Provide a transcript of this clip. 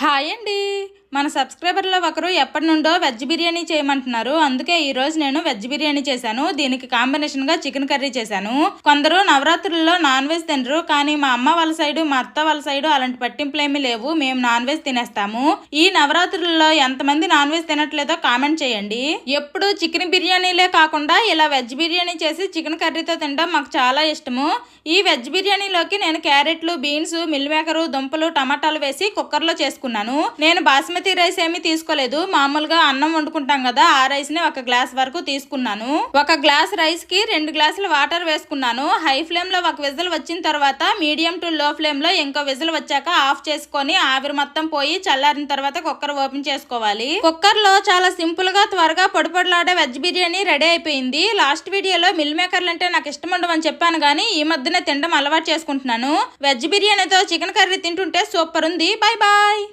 Hi అండి. మన సబ్స్క్రైబర్లో ఒకరు ఎప్పటి నుండో వెజ్ బిర్యానీ చేయమంటున్నారు. అందుకే ఈరోజు నేను వెజ్ బిర్యానీ చేశాను. దీనికి కాంబినేషన్గా చికెన్ కర్రీ చేశాను. కొందరు నవరాత్రుల్లో నాన్ వెజ్ తినరు, కానీ మా అమ్మ వాళ్ళ సైడు, మా అత్త వాళ్ళ సైడు అలాంటి పట్టింపులు ఏమీ లేవు. మేము నాన్ వెజ్ తినేస్తాము. ఈ నవరాత్రుల్లో ఎంతమంది నాన్ వెజ్ తినట్లేదో కామెంట్ చేయండి. ఎప్పుడు చికెన్ బిర్యానీలే కాకుండా ఇలా వెజ్ బిర్యానీ చేసి చికెన్ కర్రీతో తినడం మాకు చాలా ఇష్టము. ఈ వెజ్ బిర్యానీలోకి నేను క్యారెట్లు, బీన్స్, మిల్ మేకరు, దుంపలు, టమాటాలు వేసి కుక్కర్లో చేసుకున్నాను. నేను బాస్మతి రైస్ ఏమీ తీసుకోలేదు. మామూలుగా అన్నం వండుకుంటాం కదా, ఆ రైస్ ని 1 గ్లాస్ వరకు తీసుకున్నాను. 1 గ్లాస్ రైస్ కి 2 గ్లాసులు వాటర్ వేసుకున్నాను. హై ఫ్లేమ్ లో 1 విజిల్ వచ్చిన తర్వాత మీడియం టు లో ఫ్లేమ్ లో ఇంకో విజిల్ వచ్చాక ఆఫ్ చేసుకొని ఆవిరి మొత్తం పోయి చల్లారిన తర్వాత కుక్కర్ ఓపెన్ చేసుకోవాలి. కుక్కర్ లో చాలా సింపుల్ గా త్వరగా పొడిపొడలాడే వెజ్ బిర్యానీ రెడీ అయిపోయింది. లాస్ట్ వీడియోలో మిల్ మేకర్లు అంటే నాకు ఇష్టం ఉండవని చెప్పాను, కానీ ఈ మధ్యనే తినడం అలవాటు చేసుకుంటున్నాను. వెజ్ బిర్యానీతో చికెన్ కర్రీ తింటుంటే సూపర్ ఉంది. Bye bye.